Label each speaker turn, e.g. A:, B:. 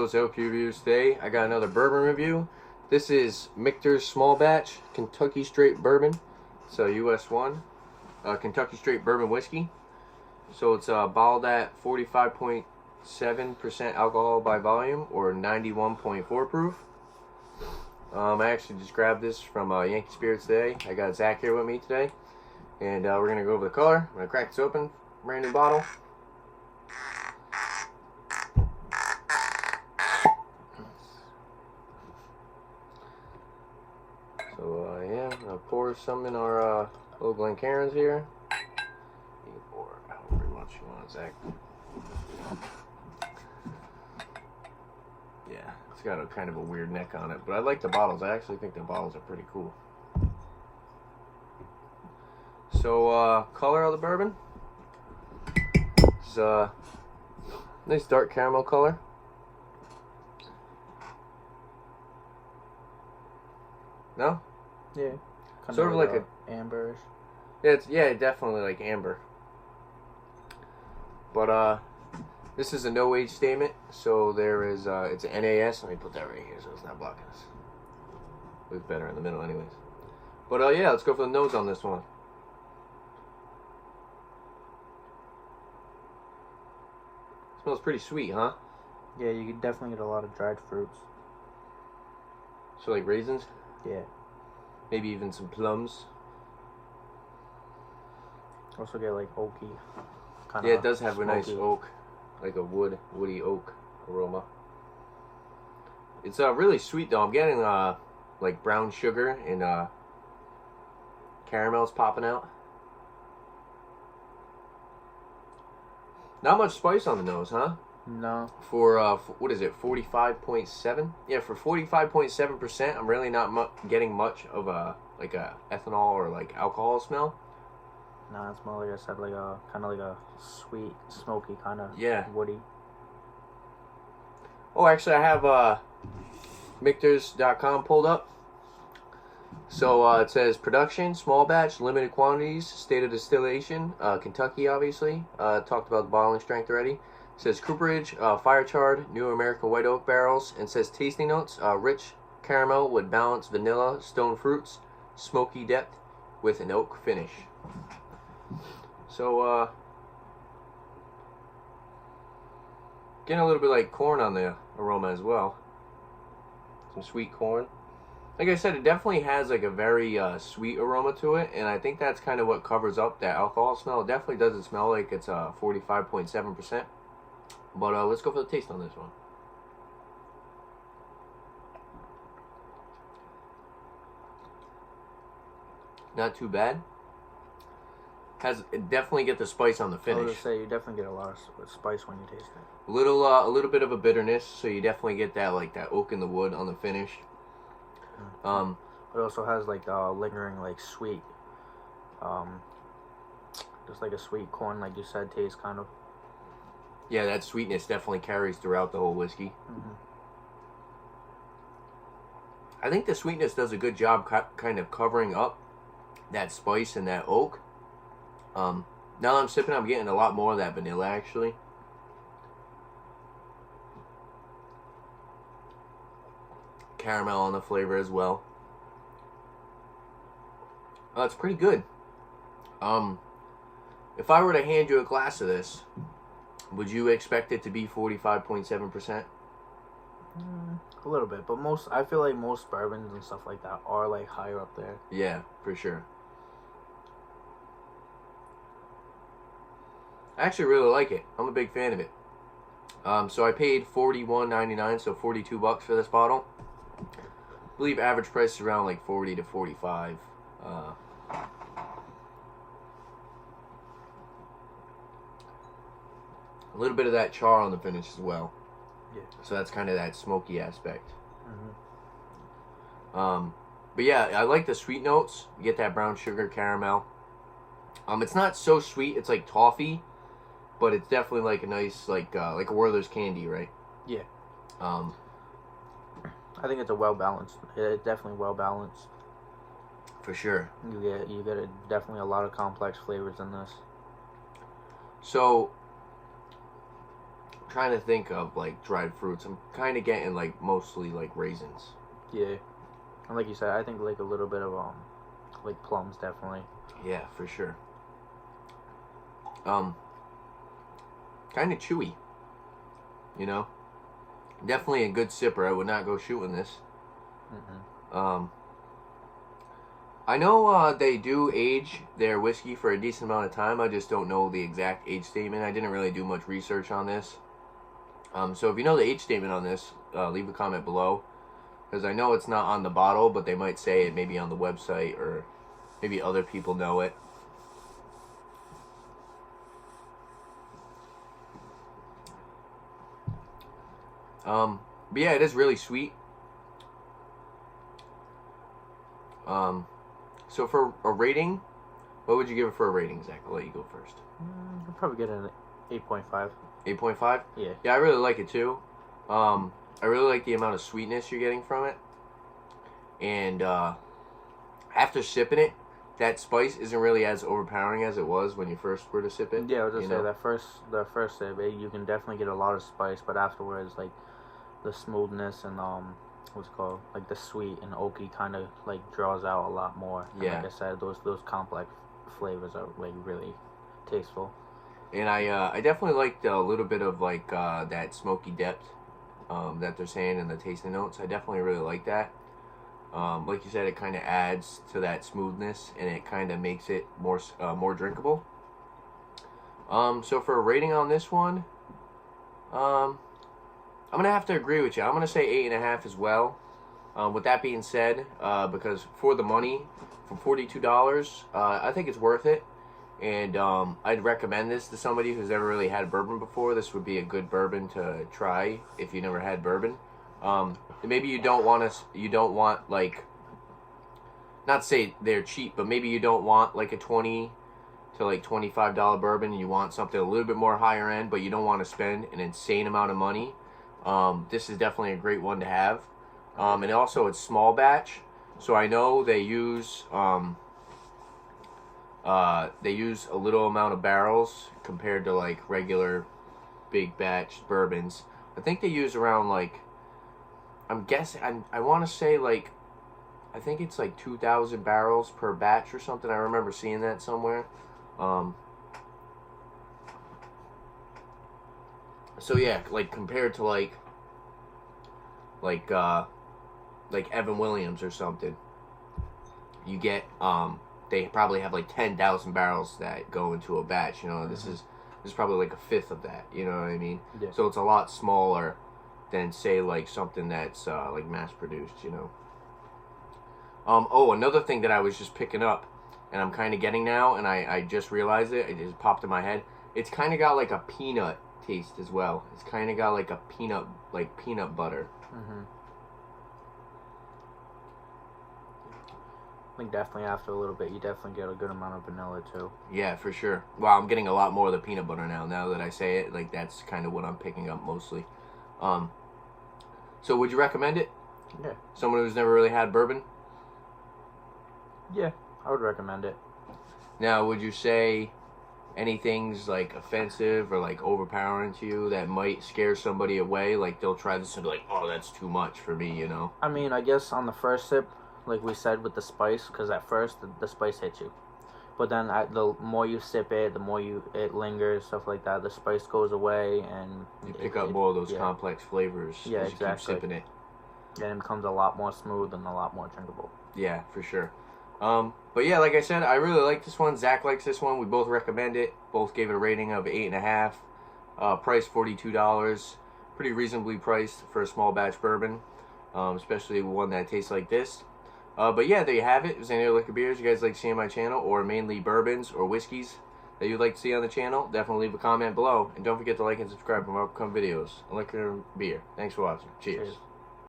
A: Untitled Chapter reviews. Today I got another bourbon review. This is Michter's small batch Kentucky Straight Bourbon. It's a US 1 Kentucky Straight Bourbon whiskey. So it's bottled at 45.7% alcohol by volume, or 91.4 proof. I actually just grabbed this from Yankee Spirits today. I got Zach here with me today, and we're gonna go over the color. I'm gonna crack this open, brand new bottle. So yeah, I'm gonna pour some in our little Glencairns here. You can pour however much you want, Zach. Yeah, it's got a kind of a weird neck on it, but I like the bottles. I actually think the bottles are pretty cool. So color of the bourbon. It's nice dark caramel color. No?
B: Yeah.
A: Sort of like a
B: amberish.
A: Yeah, definitely like amber. But this is a no age statement, so there is it's an NAS. Let me put that right here so it's not blocking us. Looks better in the middle, anyways. But yeah, let's go for the nose on this one. Smells pretty sweet, huh?
B: Yeah, you can definitely get a lot of dried fruits.
A: So like raisins?
B: Yeah.
A: Maybe even some plums.
B: Also get like oaky.
A: Yeah, it does have a nice oak, like a woody oak aroma. It's really sweet though. I'm getting like brown sugar and caramels popping out. Not much spice on the nose, huh?
B: No.
A: For what is it, 45.7? Yeah, for 45.7%, I'm really not getting much of a ethanol or like alcohol smell.
B: No, it smells like I said, like a kind of like a sweet, smoky kind of woody.
A: Oh, actually, I have Michters.com pulled up. So it says production, small batch, limited quantities, state of distillation, Kentucky, obviously. Talked about the bottling strength already. It says cooperage, fire charred, new American white oak barrels, and says tasting notes, rich caramel with balanced vanilla, stone fruits, smoky depth with an oak finish. So getting a little bit like corn on the aroma as well. Some sweet corn. Like I said, it definitely has like a very sweet aroma to it, and I think that's kind of what covers up that alcohol smell. It definitely doesn't smell like it's 45.7%. But let's go for the taste on this one. Not too bad. It definitely get the spice on the finish.
B: I was gonna say, you definitely get a lot of spice when you taste it.
A: A little bit of a bitterness, so you definitely get that like that oak in the wood on the finish.
B: It also has like lingering like sweet, just like a sweet corn, like you said, taste kind of.
A: Yeah, that sweetness definitely carries throughout the whole whiskey. I think the sweetness does a good job kind of covering up that spice and that oak. Now that I'm sipping, I'm getting a lot more of that vanilla, actually. Caramel on the flavor as well. It's pretty good. If I were to hand you a glass of this, would you expect it to be 45.7%?
B: A little bit, but I feel like most bourbons and stuff like that are like higher up there.
A: Yeah, for sure. I actually really like it. I'm a big fan of it. So I paid $41.99, so $42 for this bottle. I believe average price is around like 40 to 45. A little bit of that char on the finish as well.
B: Yeah.
A: So that's kind of that smoky aspect. But yeah, I like the sweet notes. You get that brown sugar caramel. It's not so sweet. It's like toffee, but it's definitely like a nice like a Werther's candy, right?
B: Yeah. I think it's a well balanced. It's definitely well balanced.
A: For sure.
B: You get definitely a lot of complex flavors in this.
A: So trying to think of like dried fruits. I'm kind of getting like mostly like raisins.
B: Yeah, and like you said, I think like a little bit of like plums definitely.
A: Yeah, for sure. Kind of chewy. You know, definitely a good sipper. I would not go shooting this.
B: Mm-hmm.
A: I know they do age their whiskey for a decent amount of time. I just don't know the exact age statement. I didn't really do much research on this. So if you know the age statement on this, leave a comment below. Because I know it's not on the bottle, but they might say it maybe on the website, or maybe other people know it. But yeah, it is really sweet. So for a rating, what would you give it for a rating, Zach? I'll let you go first.
B: I'll probably get an 8.5.
A: 8.5?
B: Yeah.
A: Yeah, I really like it too. I really like the amount of sweetness you're getting from it. And after sipping it, that spice isn't really as overpowering as it was when you first were to sip it.
B: Yeah, I was just say the first sip, you can definitely get a lot of spice, but afterwards, like the smoothness and what's it called, like the sweet and oaky kind of like draws out a lot more. And
A: Yeah.
B: like I said, those complex flavors are like really tasteful.
A: And I definitely liked a little bit of like that smoky depth that they're saying in the tasting notes. I definitely really like that. Like you said, it kind of adds to that smoothness, and it kind of makes it more drinkable. So for a rating on this one, I'm gonna have to agree with you. I'm gonna say 8.5 as well. With that being said, because for the money, for $42, I think it's worth it. And I'd recommend this to somebody who's never really had bourbon before. This would be a good bourbon to try if you never had bourbon. Maybe you don't want like, not to say they're cheap, but maybe you don't want like a $20 to like $25 bourbon, and you want something a little bit more higher end, but you don't want to spend an insane amount of money. This is definitely a great one to have. And also it's small batch, so I know they use a little amount of barrels compared to like regular big batch bourbons. I think they use around like, I'm guessing, I want to say like, I think it's like 2,000 barrels per batch or something. I remember seeing that somewhere. So yeah, like compared to like Evan Williams or something, you get they probably have like 10,000 barrels that go into a batch. You know, this is probably like a fifth of that. You know what I mean?
B: Yeah.
A: So it's a lot smaller than say like something that's like mass produced. You know. Oh, another thing that I was just picking up, and I'm kind of getting now, and I just realized it. It just popped in my head. It's kind of got like a peanut taste as well. It's kind of got like a peanut butter.
B: I think definitely after a little bit, you definitely get a good amount of vanilla too.
A: Yeah, for sure. Well, I'm getting a lot more of the peanut butter now. Now that I say it, like that's kind of what I'm picking up mostly. So would you recommend it?
B: Yeah.
A: Someone who's never really had bourbon?
B: Yeah, I would recommend it.
A: Now, would you say anything's like offensive or like overpowering to you that might scare somebody away? Like they'll try this and be like, "Oh, that's too much for me," you know?
B: I mean, I guess on the first sip, like we said with the spice, because at first the spice hits you, but then the more you sip it, the more it lingers, stuff like that. The spice goes away, and
A: you pick up more of those complex flavors as you keep sipping it.
B: And it becomes a lot more smooth and a lot more drinkable.
A: Yeah, for sure. But yeah, like I said, I really like this one. Zach likes this one. We both recommend it. Both gave it a rating of 8.5. Price $42. Pretty reasonably priced for a small batch bourbon, especially one that tastes like this. But yeah, there you have it. If there's any other liquor beers you guys like to see on my channel, or mainly bourbons or whiskeys that you'd like to see on the channel, definitely leave a comment below. And don't forget to like and subscribe for more upcoming videos on liquor and beer. Thanks for watching. Cheers.